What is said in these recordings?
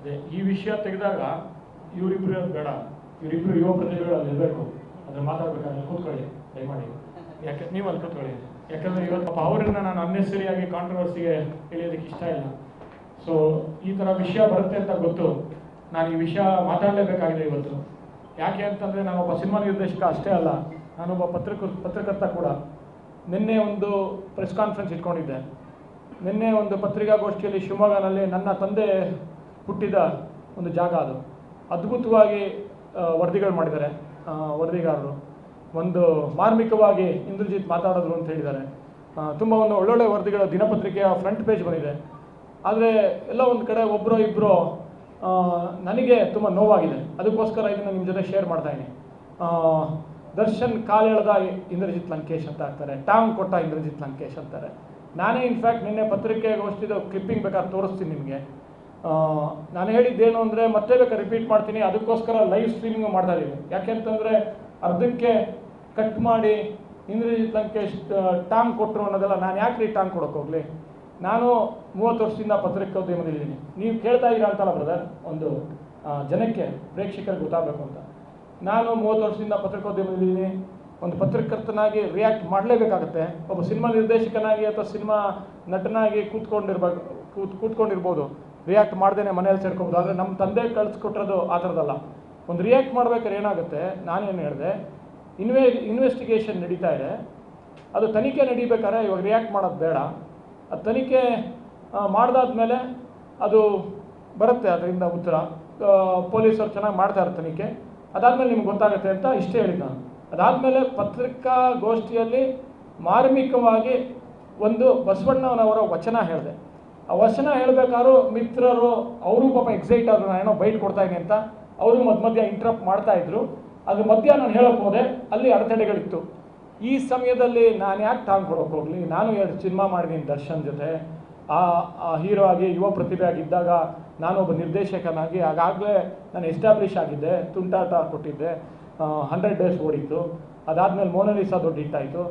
ಅದೇ ಈ ವಿಷಯ ತೆಗೆದಾಗ ಇವರಿಬ್ರು ಬೇಡ, ಇವರಿಬ್ರು ಯುವ ಪ್ರತಿಭೆಗಳು ಅಲ್ಲಿ ಇರಬೇಕು, ಅದ್ರ ಮಾತಾಡ್ಬೇಕಾದ್ರೆ ಕೂತ್ಕೊಳ್ಳಿ ದಯಮಾಡಿ. ಯಾಕೆ ನೀವು ಅಲ್ಲಿ ಕೂತ್ಕೊಳ್ಳಿ, ಯಾಕಂದರೆ ಇವತ್ತು ಅವರನ್ನ ನಾನು ಅನ್ನೆಸರಿಯಾಗಿ ಕಾಂಟ್ರವರ್ಸಿಗೆ ಇಳಿಯೋದಕ್ಕೆ ಇಷ್ಟ ಇಲ್ಲ. ಸೊ ಈ ಥರ ವಿಷಯ ಬರುತ್ತೆ ಅಂತ ಗೊತ್ತು, ನಾನು ಈ ವಿಷಯ ಮಾತಾಡಲೇಬೇಕಾಗಿದೆ ಇವತ್ತು. ಯಾಕೆ ಅಂತಂದರೆ ನಾನೊಬ್ಬ ಸಿನಿಮಾ ನಿರ್ದೇಶಕ ಅಷ್ಟೇ ಅಲ್ಲ, ನಾನೊಬ್ಬ ಪತ್ರಕರ್ತ ಕೂಡ. ನಿನ್ನೆ ಒಂದು ಪ್ರೆಸ್ ಕಾನ್ಫರೆನ್ಸ್ ಇಟ್ಕೊಂಡಿದ್ದೆ. ನಿನ್ನೆ ಒಂದು ಪತ್ರಿಕಾಗೋಷ್ಠಿಯಲ್ಲಿ ಶಿವಮೊಗ್ಗನಲ್ಲಿ ನನ್ನ ತಂದೆ ಹುಟ್ಟಿದ ಒಂದು ಜಾಗ, ಅದು ಅದ್ಭುತವಾಗಿ ವರದಿಗಳು ಮಾಡಿದ್ದಾರೆ ವರದಿಗಾರರು. ಒಂದು ಮಾರ್ಮಿಕವಾಗಿ ಇಂದ್ರಜಿತ್ ಮಾತಾಡಿದ್ರು ಅಂತ ಹೇಳಿದ್ದಾರೆ. ತುಂಬ ಒಂದು ಒಳ್ಳೊಳ್ಳೆ ವರದಿಗಳ ದಿನಪತ್ರಿಕೆಯ ಫ್ರಂಟ್ ಪೇಜ್ ಬಂದಿದೆ. ಆದರೆ ಎಲ್ಲ ಒಂದು ಕಡೆ ಒಬ್ಬರೋ ಇಬ್ಬರು ನನಗೆ ತುಂಬ ನೋವಾಗಿದೆ, ಅದಕ್ಕೋಸ್ಕರ ಇದನ್ನು ನಿಮ್ಮ ಜೊತೆ ಶೇರ್ ಮಾಡ್ತಾಯಿದ್ದೀನಿ. ದರ್ಶನ್ ಕಾಲೆಳೆದ ಇಂದ್ರಜಿತ್ ಲಂಕೇಶ್ ಅಂತ ಆಗ್ತಾರೆ, ಟಾಂಗ್ ಕೊಟ್ಟ ಇಂದ್ರಜಿತ್ ಲಂಕೇಶ್ ಅಂತಾರೆ. ನಾನೇ ಇನ್ಫ್ಯಾಕ್ಟ್ ನಿನ್ನೆ ಪತ್ರಿಕೆಗೋಷ್ಠಿದು ಕ್ಲಿಪ್ಪಿಂಗ್ ಬೇಕಾದ್ರೆ ತೋರಿಸ್ತೀನಿ ನಿಮಗೆ. ನಾನು ಹೇಳಿದ್ದೇನು ಅಂದರೆ ಮತ್ತೆ ಬೇಕಾದ್ರೆ ರಿಪೀಟ್ ಮಾಡ್ತೀನಿ, ಅದಕ್ಕೋಸ್ಕರ ಲೈವ್ ಸ್ಟ್ರೀಮಿಂಗ್ ಮಾಡ್ತಾ ಇದ್ದೀವಿ. ಯಾಕೆಂತಂದರೆ ಅರ್ಧಕ್ಕೆ ಕಟ್ ಮಾಡಿ ಇಂದ್ರಜಿತ್ ಲಂಕೇಶ್ ಟಾಂಗ್ ಕೊಟ್ಟರು ಅನ್ನೋದೆಲ್ಲ ನಾನು ಯಾಕೆ ಟಾಂಗ್ ಕೊಡೋಕೆ ಹೋಗಲಿ? ನಾನು 30 ವರ್ಷದಿಂದ ಪತ್ರಿಕೋದ್ಯಮದಲ್ಲಿದ್ದೀನಿ. ನೀವು ಕೇಳ್ತಾ ಇದ್ದೀರಾ ಅಂತಲ್ಲ ಬ್ರದರ್, ಒಂದು ಜನಕ್ಕೆ ಪ್ರೇಕ್ಷಕರಿಗೆ ಗೊತ್ತಾಗಬೇಕು ಅಂತ. ನಾನು 30 ವರ್ಷದಿಂದ ಪತ್ರಿಕೋದ್ಯಮದಲ್ಲಿದ್ದೀನಿ. ಒಂದು ಪತ್ರಕರ್ತನಾಗಿ ರಿಯಾಕ್ಟ್ ಮಾಡಲೇಬೇಕಾಗತ್ತೆ. ಒಬ್ಬ ಸಿನಿಮಾ ನಿರ್ದೇಶಕನಾಗಿ ಅಥವಾ ಸಿನಿಮಾ ನಟನಾಗಿ ಕೂತ್ಕೊಂಡಿರ್ಬೋದು, ರಿಯಾಕ್ಟ್ ಮಾಡ್ದೇನೆ ಮನೆಯಲ್ಲಿ ಸೇರ್ಕೊಬೋದು. ಆದರೆ ನಮ್ಮ ತಂದೆ ಕಳಿಸ್ಕೊಟ್ಟಿರೋದು ಆ ಥರದಲ್ಲ. ಒಂದು ರಿಯಾಕ್ಟ್ ಮಾಡ್ಬೇಕಾದ್ರೆ ಏನಾಗುತ್ತೆ, ನಾನೇನು ಹೇಳಿದೆ, ಇನ್ವೆಸ್ಟಿಗೇಷನ್ ನಡೀತಾ ಇದೆ, ಅದು ತನಿಖೆ ನಡೀಬೇಕಾದ್ರೆ ಇವಾಗ ರಿಯಾಕ್ಟ್ ಮಾಡೋದು ಬೇಡ. ಅದು ತನಿಖೆ ಮಾಡಿದಾದ್ಮೇಲೆ ಅದು ಬರುತ್ತೆ, ಅದರಿಂದ ಉತ್ತರ. ಪೊಲೀಸರು ಚೆನ್ನಾಗಿ ಮಾಡ್ತಾರೆ ತನಿಖೆ, ಅದಾದಮೇಲೆ ನಿಮ್ಗೆ ಗೊತ್ತಾಗುತ್ತೆ ಅಂತ ಇಷ್ಟೇ ಹೇಳಿದ್ದು ನಾನು. ಅದಾದಮೇಲೆ ಪತ್ರಿಕಾಗೋಷ್ಠಿಯಲ್ಲಿ ಮಾರ್ಮಿಕವಾಗಿ ಒಂದು ಬಸವಣ್ಣನವರ ವಚನ ಹೇಳಿದೆ. ಆ ವಚನ ಹೇಳಬೇಕಾದ್ರೂ ಮಿತ್ರರು ಅವರು ಪಾಪ ಎಕ್ಸೈಟ್ ಆದರು, ನಾನು ಏನೋ ಬೈಟ್ ಕೊಡ್ತಾಯಿದ್ದೀನಿ ಅಂತ. ಅವರು ಮಧ್ಯ ಇಂಟ್ರಪ್ಟ್ ಮಾಡ್ತಾಯಿದ್ರು. ಅದ್ರ ಮಧ್ಯ ನಾನು ಹೇಳೋಕ್ಕೆ ಹೋದೆ, ಅಲ್ಲಿ ಅಡೆತಡೆಗಳಿತ್ತು. ಈ ಸಮಯದಲ್ಲಿ ನಾನು ಯಾಕೆ ಟಾಂಗ್ ಕೊಡೋಕೆ ಹೋಗಲಿ? ನಾನು 2 ಸಿನಿಮಾ ಮಾಡಿದ್ದೀನಿ ದರ್ಶನ್ ಜೊತೆ. ಆ ಹೀರೋ ಆಗಿ ಯುವ ಪ್ರತಿಭೆ ಆಗಿದ್ದಾಗ ನಾನೊಬ್ಬ ನಿರ್ದೇಶಕನಾಗಿ ಆಗಾಗಲೇ ನಾನು ಎಸ್ಟಾಬ್ಲಿಷ್ ಆಗಿದ್ದೆ. ತುಂಟಾಟ ಕೊಟ್ಟಿದ್ದೆ, 100 ಡೇಸ್ ಓಡಿತ್ತು. ಅದಾದಮೇಲೆ ಮೋನಾಲಿಸಾ ದೊಡ್ಡ ಹಿಟ್ಟಾಯಿತು.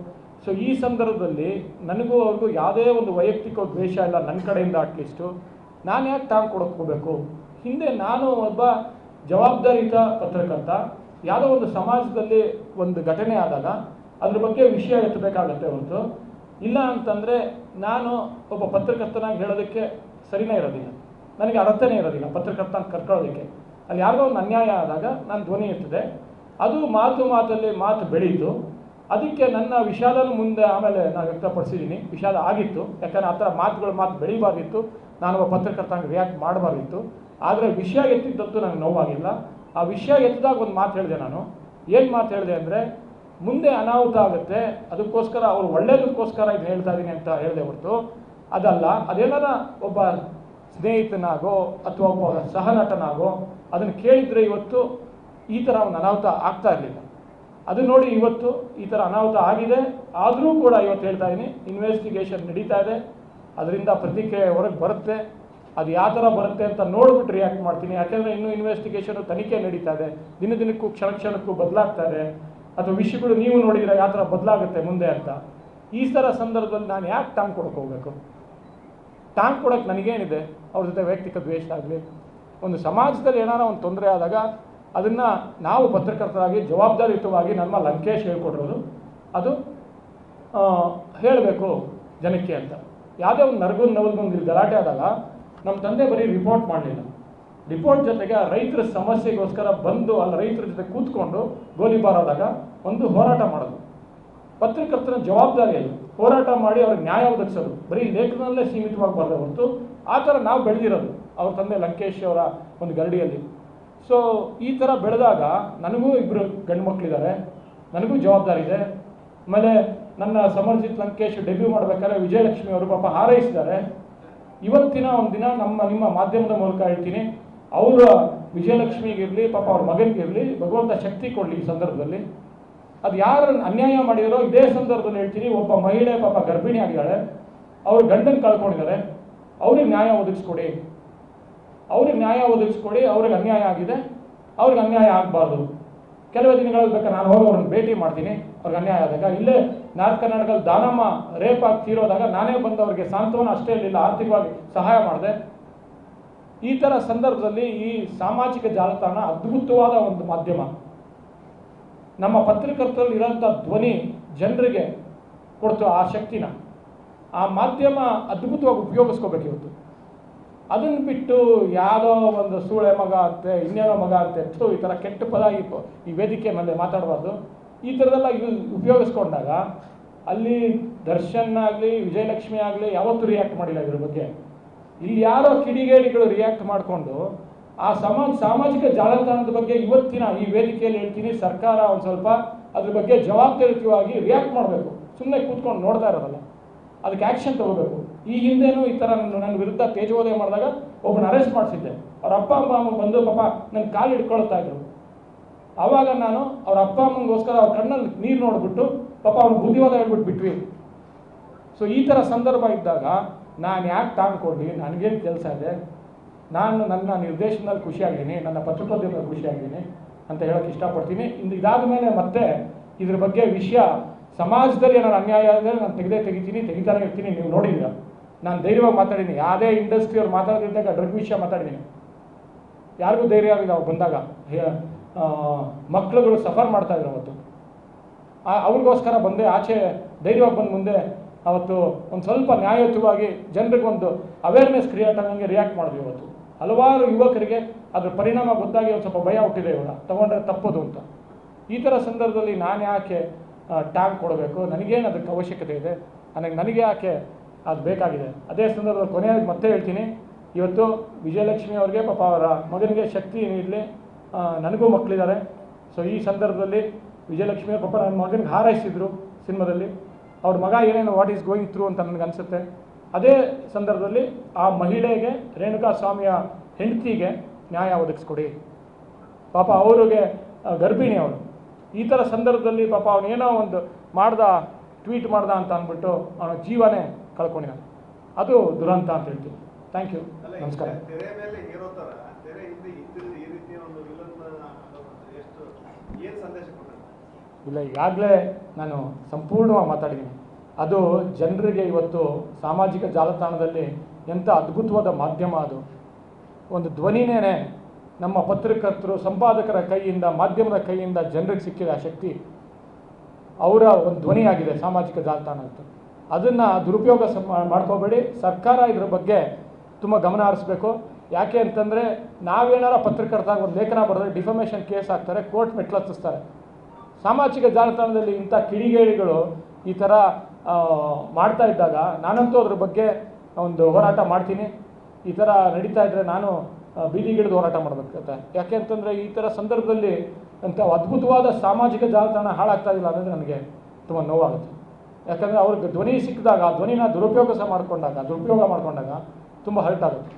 ಸೊ ಈ ಸಂದರ್ಭದಲ್ಲಿ ನನಗೂ ಅವ್ರಿಗೂ ಯಾವುದೇ ಒಂದು ವೈಯಕ್ತಿಕ ದ್ವೇಷ ಇಲ್ಲ ನನ್ನ ಕಡೆಯಿಂದ. ಅಟ್ಲೀಸ್ಟು ನಾನು ಯಾಕೆ ಟಾಂಗ್ ಕೊಡೋಕೆ ಹೋಗಬೇಕು? ಹಿಂದೆ ನಾನು ಒಬ್ಬ ಜವಾಬ್ದಾರಿಯುತ ಪತ್ರಕರ್ತ. ಯಾವುದೋ ಒಂದು ಸಮಾಜದಲ್ಲಿ ಒಂದು ಘಟನೆ ಆದಾಗ ಅದ್ರ ಬಗ್ಗೆ ವಿಷಯ ಎತ್ತಬೇಕಾಗತ್ತೆ ಹೊರತು, ಇಲ್ಲ ಅಂತಂದರೆ ನಾನು ಒಬ್ಬ ಪತ್ರಕರ್ತನಾಗಿ ಹೇಳೋದಕ್ಕೆ ಸರಿನೇ ಇರೋದಿಲ್ಲ, ನನಗೆ ಅರ್ಥನೇ ಇರೋದಿಲ್ಲ ಪತ್ರಕರ್ತನ ಕರ್ಕೊಳ್ಳೋದಕ್ಕೆ. ಅಲ್ಲಿ ಯಾರಿಗೋ ಒಂದು ಅನ್ಯಾಯ ಆದಾಗ ನಾನು ಧ್ವನಿ ಎತ್ತಿದೆ, ಅದು ಮಾತಲ್ಲಿ ಮಾತು ಬೆಳೀತು. ಅದಕ್ಕೆ ನನ್ನ ವಿಷಾದನೂ ಮುಂದೆ ಆಮೇಲೆ ನಾನು ವ್ಯಕ್ತಪಡಿಸಿದ್ದೀನಿ. ವಿಷಾದ ಆಗಿತ್ತು, ಯಾಕಂದರೆ ಆ ಥರ ಮಾತು ಬೆಳೀಬಾರ್ದಿತ್ತು, ನಾನೊಬ್ಬ ಪತ್ರಕರ್ತನಾಗಿ ರಿಯಾಕ್ಟ್ ಮಾಡಬಾರ್ದಿತ್ತು. ಆದರೆ ವಿಷಯ ಎತ್ತಿದ್ದದ್ದು ನನಗೆ ನೋವಾಗಿಲ್ಲ. ಆ ವಿಷಯ ಎತ್ತಿದಾಗ ಒಂದು ಮಾತು ಹೇಳಿದೆ. ನಾನು ಏನು ಮಾತು ಹೇಳಿದೆ ಅಂದರೆ, ಮುಂದೆ ಅನಾಹುತ ಆಗುತ್ತೆ, ಅದಕ್ಕೋಸ್ಕರ ಅವ್ರು ಒಳ್ಳೆಯದಕ್ಕೋಸ್ಕರ ಇದು ಹೇಳ್ತಾ ಇದ್ದೀನಿ ಅಂತ ಹೇಳಿದೆ ಹೊರತು ಅದಲ್ಲ. ಅದೇನಾರ ಒಬ್ಬ ಸ್ನೇಹಿತನಾಗೋ ಅಥವಾ ಒಬ್ಬ ಸಹನಟನಾಗೋ ಅದನ್ನು ಕೇಳಿದರೆ ಇವತ್ತು ಈ ಥರ ಒಂದು ಅನಾಹುತ ಆಗ್ತಾ ಇರಲಿಲ್ಲ. ಅದು ನೋಡಿ ಇವತ್ತು ಈ ಥರ ಅನಾಹುತ ಆಗಿದೆ. ಆದರೂ ಕೂಡ ಇವತ್ತು ಹೇಳ್ತಾ ಇದ್ದೀನಿ, ಇನ್ವೆಸ್ಟಿಗೇಷನ್ ನಡೀತಾ ಇದೆ, ಅದರಿಂದ ಪ್ರತಿಕ್ರಿಯೆ ಹೊರಗೆ ಬರುತ್ತೆ. ಅದು ಯಾವ ಥರ ಬರುತ್ತೆ ಅಂತ ನೋಡ್ಬಿಟ್ಟು ರಿಯಾಕ್ಟ್ ಮಾಡ್ತೀನಿ. ಯಾಕೆಂದರೆ ಇನ್ನೂ ಇನ್ವೆಸ್ಟಿಗೇಷನು ತನಿಖೆ ನಡೀತಾ ಇದೆ, ದಿನಕ್ಕೂ ಕ್ಷಣಕ್ಕೂ ಬದಲಾಗ್ತಾ ಇದೆ. ಅಥವಾ ವಿಷಯಗಳು ನೀವು ನೋಡಿದರೆ ಯಾವ ಥರ ಬದಲಾಗುತ್ತೆ ಮುಂದೆ ಅಂತ. ಈ ಥರ ಸಂದರ್ಭದಲ್ಲಿ ನಾನು ಯಾಕೆ ಟಾಂಗ್ ಕೊಡೋಕೆ ಹೋಗಬೇಕು? ಟಾಂಗ್ ಕೊಡೋಕ್ಕೆ ನನಗೇನಿದೆ ಅವ್ರ ಜೊತೆ ವೈಯಕ್ತಿಕ ದ್ವೇಷ ಆಗಲಿ? ಒಂದು ಸಮಾಜದಲ್ಲಿ ಏನಾರ ಒಂದು ತೊಂದರೆ ಆದಾಗ ಅದನ್ನು ನಾವು ಪತ್ರಕರ್ತರಾಗಿ ಜವಾಬ್ದಾರಿಯುತವಾಗಿ ನಮ್ಮ ಲಂಕೇಶ್ ಹೇಳ್ಕೊಟ್ಟಿರೋದು, ಅದು ಹೇಳಬೇಕು ಜನಕ್ಕೆ ಅಂತ. ಯಾವುದೇ ಒಂದು ನವಲ್ಗೊಂದು ಗಲಾಟೆ ಆದಾಗ ನಮ್ಮ ತಂದೆ ಬರೀ ರಿಪೋರ್ಟ್ ಮಾಡಲಿಲ್ಲ, ರಿಪೋರ್ಟ್ ಜೊತೆಗೆ ರೈತರ ಸಮಸ್ಯೆಗೋಸ್ಕರ ಬಂದು ಅಲ್ಲಿ ರೈತರ ಜೊತೆ ಕೂತ್ಕೊಂಡು ಗೋಲಿಬಾರ್ ಆದಾಗ ಒಂದು ಹೋರಾಟ ಮಾಡೋದು. ಪತ್ರಕರ್ತರ ಜವಾಬ್ದಾರಿಯಲ್ಲಿ ಹೋರಾಟ ಮಾಡಿ ಅವ್ರಿಗೆ ನ್ಯಾಯ ಒದಗಿಸೋದು, ಬರೀ ಲೇಖನಲ್ಲೇ ಸೀಮಿತವಾಗಬಾರ್ದು ಹೊರತು ಆ ಥರ ನಾವು ಬೆಳೆದಿರೋದು ಅವ್ರ ತಂದೆ ಲಂಕೇಶ್ ಅವರ ಒಂದು ಗರಡಿಯಲ್ಲಿ. ಸೊ ಈ ಥರ ಬೆಳೆದಾಗ ನನಗೂ 2 ಗಂಡು ಮಕ್ಕಳಿದ್ದಾರೆ, ನನಗೂ ಜವಾಬ್ದಾರಿ ಇದೆ. ಆಮೇಲೆ ನನ್ನ ಸಮರ್ಜಿತ್ ಲಂಕೇಶ್ ಡೆಬ್ಯೂ ಮಾಡಬೇಕಾದ್ರೆ ವಿಜಯಲಕ್ಷ್ಮಿ ಅವರು ಪಾಪ ಹಾರೈಸಿದ್ದಾರೆ. ಇವತ್ತಿನ ಒಂದು ದಿನ ನಿಮ್ಮ ಮಾಧ್ಯಮದ ಮೂಲಕ ಹೇಳ್ತೀನಿ, ಅವರ ವಿಜಯಲಕ್ಷ್ಮಿಗಿರಲಿ ಪಾಪ ಅವ್ರ ಮಗನಿಗಿರಲಿ ಭಗವಂತ ಶಕ್ತಿ ಕೊಡಲಿ. ಈ ಸಂದರ್ಭದಲ್ಲಿ ಅದು ಯಾರು ಅನ್ಯಾಯ ಮಾಡಿದಾರೋ ಇದೇ ಸಂದರ್ಭದಲ್ಲಿ ಹೇಳ್ತೀನಿ, ಒಬ್ಬ ಮಹಿಳೆ ಪಾಪ ಗರ್ಭಿಣಿ ಆಗಿದ್ದಾಳೆ, ಅವ್ರ ಗಂಡನ ಕಳ್ಕೊಂಡಿದ್ದಾರೆ, ಅವ್ರಿಗೆ ನ್ಯಾಯ ಒದಗಿಸ್ಕೊಡಿ, ಅವ್ರಿಗೆ ಅನ್ಯಾಯ ಆಗಿದೆ, ಅವ್ರಿಗೆ ಅನ್ಯಾಯ ಆಗಬಾರ್ದು. ಕೆಲವೇ ದಿನಗಳಲ್ಲಿ ಬೇಕಾದ್ರೆ ನಾನು ಹೋಗಿ ಅವ್ರನ್ನ ಭೇಟಿ ಮಾಡ್ತೀನಿ. ಅವ್ರಿಗೆ ಅನ್ಯಾಯ ಆದಾಗ ಇಲ್ಲೇ ನಾರ್ತ್ ಕರ್ನಾಟಕದಲ್ಲಿ ದಾನಮ್ಮ ರೇಪ್ ಆಗಿ ತೀರೋದಾಗ ನಾನೇ ಬಂದು ಅವ್ರಿಗೆ ಸಾಂತ್ವನ ಅಷ್ಟೇ ಇರಲಿಲ್ಲ, ಆರ್ಥಿಕವಾಗಿ ಸಹಾಯ ಮಾಡಿದೆ. ಈ ಥರ ಸಂದರ್ಭದಲ್ಲಿ ಈ ಸಾಮಾಜಿಕ ಜಾಲತಾಣ ಅದ್ಭುತವಾದ ಒಂದು ಮಾಧ್ಯಮ. ನಮ್ಮ ಪತ್ರಕರ್ತರಲ್ಲಿ ಇರೋಂಥ ಧ್ವನಿ ಜನರಿಗೆ ಕೊಡ್ತು ಆ ಶಕ್ತಿನ. ಆ ಮಾಧ್ಯಮ ಅದ್ಭುತವಾಗಿ ಉಪಯೋಗಿಸ್ಕೋಬೇಕು ಇವತ್ತು. ಅದನ್ನು ಬಿಟ್ಟು ಯಾವುದೋ ಒಂದು ಸೂಳೆ ಮಗ ಅಂತೆ, ಇನ್ನೇನೋ ಮಗ ಅಂತೆ, ಈ ಥರ ಕೆಟ್ಟ ಪದ ಈ ವೇದಿಕೆ ಮೇಲೆ ಮಾತಾಡಬಾರ್ದು. ಈ ಥರದೆಲ್ಲ ಉಪಯೋಗಿಸ್ಕೊಂಡಾಗ ಅಲ್ಲಿ ದರ್ಶನ್ ಆಗಲಿ ವಿಜಯಲಕ್ಷ್ಮಿ ಆಗಲಿ ಯಾವತ್ತೂ ರಿಯಾಕ್ಟ್ ಮಾಡಿಲ್ಲ ಇದ್ರ ಬಗ್ಗೆ. ಇಲ್ಲಿ ಯಾರೋ ಕಿಡಿಗೇಡಿಗಳು ರಿಯಾಕ್ಟ್ ಮಾಡಿಕೊಂಡು ಆ ಸಾಮಾಜಿಕ ಜಾಲತಾಣದ ಬಗ್ಗೆ ಇವತ್ತಿನ ಈ ವೇದಿಕೆಯಲ್ಲಿ ಹೇಳ್ತೀನಿ, ಸರ್ಕಾರ ಒಂದು ಸ್ವಲ್ಪ ಅದ್ರ ಬಗ್ಗೆ ಜವಾಬ್ದಾರಿಯುತವಾಗಿ ರಿಯಾಕ್ಟ್ ಮಾಡಬೇಕು. ಸುಮ್ಮನೆ ಕೂತ್ಕೊಂಡು ನೋಡ್ತಾ ಇರೋದಲ್ಲ, ಅದಕ್ಕೆ ಆ್ಯಕ್ಷನ್ ತಗೋಬೇಕು. ಈ ಹಿಂದೆನೂ ಈ ಥರ ನನ್ನ ವಿರುದ್ಧ ತೇಜೋದಯ ಮಾಡಿದಾಗ ಒಬ್ಬನ ಅರೆಸ್ಟ್ ಮಾಡಿಸಿದ್ದೆ. ಅವ್ರ ಅಪ್ಪ ಅಮ್ಮ ಬಂದು ಪಾಪ ನನ್ನ ಕಾಲು ಹಿಡ್ಕೊಳ್ತಾ ಇದ್ರು. ಆವಾಗ ನಾನು ಅವ್ರ ಅಪ್ಪ ಅಮ್ಮಂಗೋಸ್ಕರ ಅವ್ರ ಕಣ್ಣಲ್ಲಿ ನೀರು ನೋಡಿಬಿಟ್ಟು ಪಾಪ ಅವ್ನು ಬುದ್ಧಿವಾದ ಹೇಳ್ಬಿಟ್ಟು ಬಿಟ್ವಿ. ಸೊ ಈ ಥರ ಸಂದರ್ಭ ಇದ್ದಾಗ ನಾನು ಯಾಕೆ ತಾಂಡ್ಕೊಂಡು ನನಗೇನು ಕೆಲಸ ಇದೆ, ನಾನು ನನ್ನ ನಿರ್ದೇಶನದಲ್ಲಿ ಖುಷಿಯಾಗಿದ್ದೀನಿ, ನನ್ನ ಪತ್ರಕರ್ತರಲ್ಲಿ ಖುಷಿಯಾಗಿದ್ದೀನಿ ಅಂತ ಹೇಳೋಕ್ಕೆ ಇಷ್ಟಪಡ್ತೀನಿ. ಇದಾದ ಮೇಲೆ ಮತ್ತೆ ಇದ್ರ ಬಗ್ಗೆ ವಿಷಯ ಸಮಾಜದಲ್ಲಿ ಏನಾದ್ರು ಅನ್ಯಾಯ ಆದರೆ ನಾನು ತೆಗಿತಾನೆ ಇರ್ತೀನಿ. ನೀವು ನೋಡಿದ್ದೀರ, ನಾನು ಧೈರ್ಯವಾಗಿ ಮಾತಾಡಿದ್ದೀನಿ. ಯಾವುದೇ ಇಂಡಸ್ಟ್ರಿಯವ್ರು ಮಾತಾಡೋದಿದ್ದಾಗ ಡ್ರಗ್ ವಿಷಯ ಮಾತಾಡಿದ್ದೀನಿ. ಯಾರಿಗೂ ಧೈರ್ಯ ಆಗಿಲ್ಲ ಅವ್ರು ಬಂದಾಗ. ಮಕ್ಕಳುಗಳು ಸಫರ್ ಮಾಡ್ತಾಯಿದ್ರು ಅವತ್ತು. ಅವ್ರಿಗೋಸ್ಕರ ಬಂದೆ ಆಚೆ ಧೈರ್ಯವಾಗಿ ಬಂದು ಮುಂದೆ ಅವತ್ತು ಒಂದು ಸ್ವಲ್ಪ ನ್ಯಾಯಯುತವಾಗಿ ಜನರಿಗೊಂದು ಅವೇರ್ನೆಸ್ ಕ್ರಿಯೇಟ್ ಆಗಂಗೆ ರಿಯಾಕ್ಟ್ ಮಾಡಿದ್ವಿ. ಇವತ್ತು ಹಲವಾರು ಯುವಕರಿಗೆ ಅದ್ರ ಪರಿಣಾಮ ಗೊತ್ತಾಗಿ ಒಂದು ಸ್ವಲ್ಪ ಭಯ ಹುಟ್ಟಿದೆ, ಇವಾಗ ತೊಗೊಂಡ್ರೆ ತಪ್ಪೋದು ಅಂತ. ಈ ಥರ ಸಂದರ್ಭದಲ್ಲಿ ನಾನು ಯಾಕೆ ಟ್ಯಾಗ್ ಕೊಡಬೇಕು, ನನಗೇನು ಅದಕ್ಕೆ ಅವಶ್ಯಕತೆ ಇದೆ, ನನಗೆ ಯಾಕೆ ಅದು ಬೇಕಾಗಿದೆ. ಅದೇ ಸಂದರ್ಭದಲ್ಲಿ ಕೊನೆಯಾಗಿ ಮತ್ತೆ ಹೇಳ್ತೀನಿ, ಇವತ್ತು ವಿಜಯಲಕ್ಷ್ಮಿ ಅವ್ರಿಗೆ ಪಾಪ ಅವರ ಮಗನಿಗೆ ಶಕ್ತಿ ನೀಡಲಿ. ನನಗೂ ಮಕ್ಕಳಿದ್ದಾರೆ. ಸೊ ಈ ಸಂದರ್ಭದಲ್ಲಿ ವಿಜಯಲಕ್ಷ್ಮಿ ಪಾಪ ನನ್ನ ಮಗನಿಗೆ ಹಾರೈಸಿದ್ರು ಸಿನಿಮಾದಲ್ಲಿ. ಅವ್ರ ಮಗ ಏನೇನು ವಾಟ್ ಈಸ್ ಗೋಯಿಂಗ್ ಥ್ರೂ ಅಂತ ನನಗೆ ಅನಿಸುತ್ತೆ. ಅದೇ ಸಂದರ್ಭದಲ್ಲಿ ಆ ಮಹಿಳೆಗೆ, ರೇಣುಕಾ ಸ್ವಾಮಿಯ ಹೆಂಡತಿಗೆ ನ್ಯಾಯ ಒದಗಿಸ್ಕೊಡಿ. ಪಾಪ ಅವ್ರಿಗೆ ಗರ್ಭಿಣಿ ಅವರು. ಈ ಥರ ಸಂದರ್ಭದಲ್ಲಿ ಪಾಪ ಅವನೇನೋ ಒಂದು ಟ್ವೀಟ್ ಮಾಡ್ದ ಅಂತ ಅಂದ್ಬಿಟ್ಟು ಅವನ ಜೀವನೇ ಕಳ್ಕೊಂಡಿದ್ದಾನೆ. ಅದು ದುರಂತ ಅಂತ ಹೇಳ್ತೀನಿ. ಥ್ಯಾಂಕ್ ಯು, ನಮಸ್ಕಾರ. ಇಲ್ಲ, ಈಗಾಗಲೇ ನಾನು ಸಂಪೂರ್ಣವಾಗಿ ಮಾತಾಡಿದ್ದೀನಿ. ಅದು ಜನರಿಗೆ ಇವತ್ತು ಸಾಮಾಜಿಕ ಜಾಲತಾಣದಲ್ಲಿ ಎಂಥ ಅದ್ಭುತವಾದ ಮಾಧ್ಯಮ. ಅದು ಒಂದು ಧ್ವನಿನೇ ನಮ್ಮ ಪತ್ರಕರ್ತರು, ಸಂಪಾದಕರ ಕೈಯಿಂದ, ಮಾಧ್ಯಮದ ಕೈಯಿಂದ ಜನರಿಗೆ ಸಿಕ್ಕಿದ ಶಕ್ತಿ ಅವರ ಒಂದು ಧ್ವನಿಯಾಗಿದೆ ಸಾಮಾಜಿಕ ಜಾಲತಾಣ ಅಂತ. ಅದನ್ನು ದುರುಪಯೋಗ ಮಾಡ್ಕೋಬೇಡಿ. ಸರ್ಕಾರ ಇದ್ರ ಬಗ್ಗೆ ತುಂಬ ಗಮನ ಹರಿಸ್ಬೇಕು. ಯಾಕೆ ಅಂತಂದರೆ ನಾವೇನಾರ ಪತ್ರಕರ್ತಾಗ ಒಂದು ಲೇಖನ ಬರೆದ್ರೆ ಡಿಫಮೇಷನ್ ಕೇಸ್ ಹಾಕ್ತಾರೆ, ಕೋರ್ಟ್ ಮೆಟ್ಲತ್ತಿಸ್ತಾರೆ. ಸಾಮಾಜಿಕ ಜಾಲತಾಣದಲ್ಲಿ ಇಂಥ ಕಿಡಿಗೇಡಿಗಳು ಈ ಥರ ಮಾಡ್ತಾ ಇದ್ದಾಗ ನಾನಂತೂ ಅದ್ರ ಬಗ್ಗೆ ಒಂದು ಹೋರಾಟ ಮಾಡ್ತೀನಿ. ಈ ಥರ ನಡೀತಾ ಇದ್ದರೆ ನಾನು ಬೀದಿಗಿಳಿದು ಹೋರಾಟ ಮಾಡಬೇಕಾಗುತ್ತೆ. ಯಾಕೆ ಅಂತಂದರೆ ಈ ಥರ ಸಂದರ್ಭದಲ್ಲಿ ಅಂತ ಅದ್ಭುತವಾದ ಸಾಮಾಜಿಕ ಜಾಲತಾಣ ಹಾಳಾಗ್ತಾ ಇಲ್ಲ ಅನ್ನೋದು ನನಗೆ ತುಂಬ ನೋವಾಗುತ್ತೆ. ಯಾಕಂದರೆ ಅವ್ರಿಗೆ ಧ್ವನಿ ಸಿಕ್ಕಿದಾಗ ಆ ಧ್ವನಿನ ದುರುಪಯೋಗ ಮಾಡಿಕೊಂಡಾಗ ತುಂಬ ಹರ್ಟ್ ಆಗುತ್ತೆ.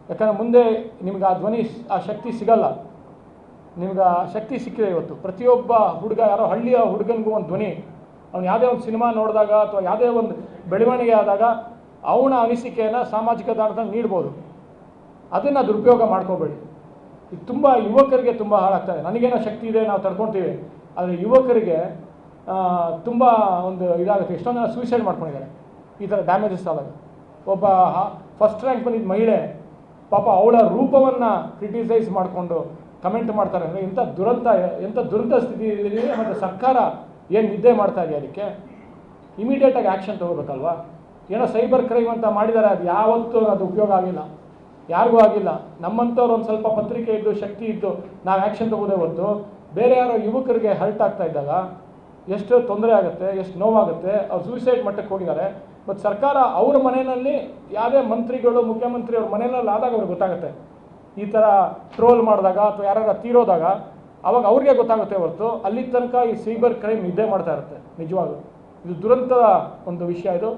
ಯಾಕಂದರೆ ಮುಂದೆ ನಿಮ್ಗೆ ಆ ಧ್ವನಿ, ಆ ಶಕ್ತಿ ಸಿಗಲ್ಲ. ನಿಮ್ಗೆ ಆ ಶಕ್ತಿ ಸಿಕ್ಕಿದೆ ಇವತ್ತು. ಪ್ರತಿಯೊಬ್ಬ ಹುಡುಗ, ಯಾರೋ ಹಳ್ಳಿಯ ಹುಡುಗನಿಗೂ ಒಂದು ಧ್ವನಿ, ಅವ್ನು ಯಾವುದೇ ಒಂದು ಸಿನಿಮಾ ನೋಡಿದಾಗ ಅಥವಾ ಯಾವುದೇ ಒಂದು ಬೆಳವಣಿಗೆ ಆದಾಗ ಅವನ ಅನಿಸಿಕೆಯನ್ನು ಸಾಮಾಜಿಕ ಜಾಲತಾಣದಲ್ಲಿ ನೀಡ್ಬೋದು. ಅದನ್ನು ದುರುಪಯೋಗ ಮಾಡ್ಕೋಬೇಡಿ. ಇದು ತುಂಬ ಯುವಕರಿಗೆ ತುಂಬ ಹಾಳಾಗ್ತದೆ. ನನಗೇನೋ ಶಕ್ತಿ ಇದೆ, ನಾವು ತಡ್ಕೊತೀವಿ, ಆದರೆ ಯುವಕರಿಗೆ ತುಂಬ ಒಂದು ಇದಾಗುತ್ತೆ. ಎಷ್ಟೊಂದು ಜನ ಸೂಸೈಡ್ ಮಾಡ್ಕೊಂಡಿದ್ದಾರೆ ಈ ಥರ ಡ್ಯಾಮೇಜಸ್ ಆದಾಗ. ಒಬ್ಬ ಫಸ್ಟ್ ರ್ಯಾಂಕ್ ಬಂದಿದ್ದ ಮಹಿಳೆ ಪಾಪ ಅವಳ ರೂಪವನ್ನು ಕ್ರಿಟಿಸೈಸ್ ಮಾಡಿಕೊಂಡು ಕಮೆಂಟ್ ಮಾಡ್ತಾರೆ ಅಂದರೆ ಎಂಥ ದುರಂತ ಸ್ಥಿತಿ ಇದೆ. ಮತ್ತು ಸರ್ಕಾರ ಏನು ನಿದ್ದೆ ಮಾಡ್ತಾ ಇದೆ, ಅದಕ್ಕೆ ಇಮಿಡಿಯೇಟಾಗಿ ಆ್ಯಕ್ಷನ್ ತೊಗೋಬೇಕಲ್ವಾ. ಏನೋ ಸೈಬರ್ ಕ್ರೈಮ್ ಅಂತ ಮಾಡಿದ್ದಾರೆ, ಅದು ಯಾವತ್ತೂ ಅದು ಉಪಯೋಗ ಆಗಿಲ್ಲ, ಯಾರಿಗೂ ಆಗಿಲ್ಲ. ನಮ್ಮಂಥವ್ರು ಒಂದು ಸ್ವಲ್ಪ ಪತ್ರಿಕೆ ಇದ್ದು, ಶಕ್ತಿ ಇದ್ದು ನಾವು ಆ್ಯಕ್ಷನ್ ತೊಗೋದೇ ಹೊರತು ಬೇರೆ ಯಾರೋ ಯುವಕರಿಗೆ ಹರ್ಟ್ ಆಗ್ತಾ ಇದ್ದಾಗ ಎಷ್ಟು ತೊಂದರೆ ಆಗುತ್ತೆ, ಎಷ್ಟು ನೋವಾಗುತ್ತೆ. ಅವ್ರು ಸೂಸೈಡ್ ಮಟ್ಟಕ್ಕೆ ಹೋಗಿದ್ದಾರೆ. ಮತ್ತು ಸರ್ಕಾರ ಅವ್ರ ಮನೆಯಲ್ಲಿ ಯಾವುದೇ ಮಂತ್ರಿಗಳು, ಮುಖ್ಯಮಂತ್ರಿ ಅವ್ರ ಮನೆಯಲ್ಲಿ ಆದಾಗ ಅವ್ರಿಗೆ ಗೊತ್ತಾಗುತ್ತೆ. ಈ ಥರ ಟ್ರೋಲ್ ಮಾಡಿದಾಗ ಅಥವಾ ಯಾರು ತೀರೋದಾಗ ಅವಾಗ ಅವ್ರಿಗೆ ಗೊತ್ತಾಗುತ್ತೆ ಹೊರತು ಅಲ್ಲಿ ತನಕ ಈ ಸೈಬರ್ ಕ್ರೈಮ್ ಇದ್ದೇ ಮಾಡ್ತಾ ಇರುತ್ತೆ. ನಿಜವಾಗ್ಲೂ ಇದು ದುರಂತದ ಒಂದು ವಿಷಯ. ಇದು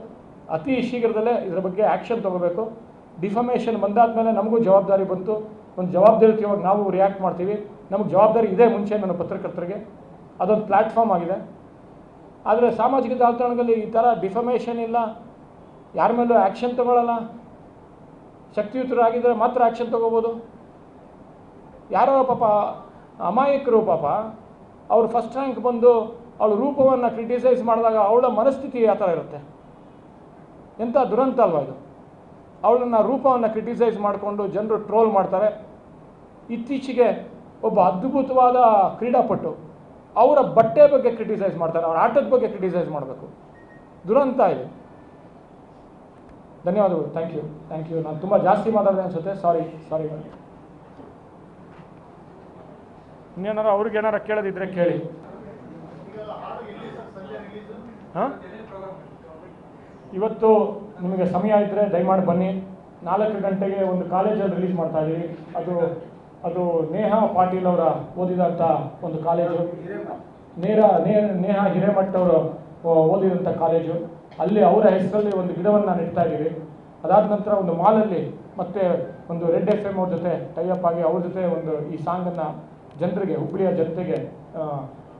ಅತಿ ಶೀಘ್ರದಲ್ಲೇ ಇದರ ಬಗ್ಗೆ ಆ್ಯಕ್ಷನ್ ತೊಗೋಬೇಕು. ಡಿಫಮೇಷನ್ ಬಂದಾದಮೇಲೆ ನಮಗೂ ಜವಾಬ್ದಾರಿ ಬಂತು. ಒಂದು ಜವಾಬ್ದಾರಿಯುತವಾಗಿ ನಾವು ರಿಯಾಕ್ಟ್ ಮಾಡ್ತೀವಿ. ನಮಗೆ ಜವಾಬ್ದಾರಿ ಇದೆ ಮುಂಚೆ ನನ್ನ ಪತ್ರಕರ್ತರಿಗೆ. ಅದೊಂದು ಪ್ಲ್ಯಾಟ್ಫಾರ್ಮ್ ಆಗಿದೆ. ಆದರೆ ಸಾಮಾಜಿಕ ಜಾಲತಾಣದಲ್ಲಿ ಈ ಥರ ಡಿಫಮೇಷನ್ ಇಲ್ಲ, ಯಾರ ಮೇಲೂ ಆ್ಯಕ್ಷನ್ ತೊಗೊಳ್ಳಲ್ಲ. ಶಕ್ತಿಯುತರಾಗಿದ್ದರೆ ಮಾತ್ರ ಆ್ಯಕ್ಷನ್ ತೊಗೋಬೋದು. ಯಾರೋ ಪಾಪ ಅಮಾಯಕರು ಪಾಪ ಅವರು ಫಸ್ಟ್ ರ್ಯಾಂಕ್ ಬಂದು ಅವಳ ರೂಪವನ್ನು ಕ್ರಿಟಿಸೈಸ್ ಮಾಡಿದಾಗ ಅವಳ ಮನಸ್ಥಿತಿ ಆ ಥರ ಇರುತ್ತೆ. ಎಂಥ ದುರಂತ ಅಲ್ವಾ ಇದು. ಅವಳನ್ನು ರೂಪವನ್ನು ಕ್ರಿಟಿಸೈಸ್ ಮಾಡಿಕೊಂಡು ಜನರು ಟ್ರೋಲ್ ಮಾಡ್ತಾರೆ. ಇತ್ತೀಚೆಗೆ ಒಬ್ಬ ಅದ್ಭುತವಾದ ಕ್ರೀಡಾಪಟು ಅವರ ಬಟ್ಟೆ ಬಗ್ಗೆ ಕ್ರಿಟಿಸೈಸ್ ಮಾಡ್ತಾರೆ, ಅವರ ಆಟದ ಬಗ್ಗೆ ಕ್ರಿಟಿಸೈಸ್ ಮಾಡಬೇಕು. ದುರಂತ ಇದೆ. ಧನ್ಯವಾದಗಳು. Thank you. ನಾನು ತುಂಬ ಜಾಸ್ತಿ ಮಾತಾಡಿದೆ ಅನಿಸುತ್ತೆ. ಸಾರಿ. ಇನ್ನೇನಾರು ಅವ್ರಿಗೇನಾರು ಕೇಳೋದಿದ್ರೆ ಕೇಳಿ. ಹಾಂ, ಇವತ್ತು ನಿಮಗೆ ಸಮಯ ಇದ್ದರೆ ದಯಮಾಡಿ ಬನ್ನಿ. 4 ಗಂಟೆಗೆ ಒಂದು ಕಾಲೇಜಲ್ಲಿ ರಿಲೀಸ್ ಮಾಡ್ತಾ ಇದ್ದೀವಿ. ಅದು ನೇಹಾ ಪಾಟೀಲ್ ಅವರ ಓದಿದಂಥ ಒಂದು ಕಾಲೇಜು, ನೇಹಾ ಹಿರೇಮಠ್ ಅವರು ಓದಿದಂಥ ಕಾಲೇಜು. ಅಲ್ಲಿ ಅವರ ಹೆಸರಲ್ಲಿ ಒಂದು ಗಿಡವನ್ನು ನೆಡ್ತಾ ಇದ್ದೀವಿ. ಅದಾದ ನಂತರ ಒಂದು ಮಾಲಲ್ಲಿ ಮತ್ತೆ ಒಂದು ರೆಡ್ FM ಅವ್ರ ಜೊತೆ ಟೈಅಪ್ ಆಗಿ ಅವ್ರ ಜೊತೆ ಒಂದು ಈ ಸಾಂಗನ್ನು ಜನರಿಗೆ, ಹುಬ್ಬಳ್ಳಿಯ ಜನತೆಗೆ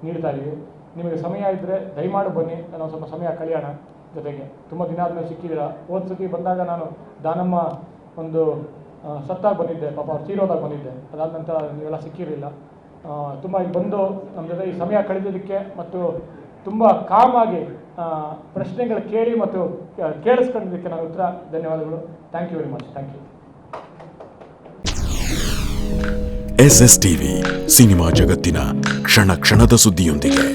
ನೀಡ್ತಾ ಇದ್ದೀವಿ. ನಿಮಗೆ ಸಮಯ ಇದ್ದರೆ ದಯಮಾಡಿ ಬನ್ನಿ, ನಾನು ಸ್ವಲ್ಪ ಸಮಯ ಕಳೆಯೋಣ ಜೊತೆಗೆ. ತುಂಬ ದಿನ ಆದಮೇಲೆ ಸಿಕ್ಕಿದ್ದೀರಾ. ಹೋದ ಸತಿ ಬಂದಾಗ ನಾನು ದಾನಮ್ಮ ಒಂದು ಸತ್ತಾಗಿ ಬಂದಿದ್ದೆ, ಪಾಪ ಅವ್ರು ತೀರೋದಾಗ ಬಂದಿದ್ದೆ. ಅದಾದ ನಂತರ ನೀವೆಲ್ಲ ಸಿಕ್ಕಿರಲಿಲ್ಲ. ತುಂಬ ಇಲ್ಲಿ ಬಂದು ನಮ್ಮ ಜೊತೆ ಈ ಸಮಯ ಕಳೆದಿದ್ದಕ್ಕೆ ಮತ್ತು ತುಂಬ ಕಾಮಾಗಿ ಪ್ರಶ್ನೆಗಳು ಕೇಳಿ ಮತ್ತು ಕೇಳಿಸ್ಕೊಂಡಿದ್ದಕ್ಕೆ ನಾನು ಉತ್ತರ. ಧನ್ಯವಾದಗಳು. Thank you very much. Thank you. SSTV cinema ಜಗತ್ತಿನ ಕ್ಷಣ ಕ್ಷಣದ ಸುದ್ದಿಯೊಂದಿಗೆ.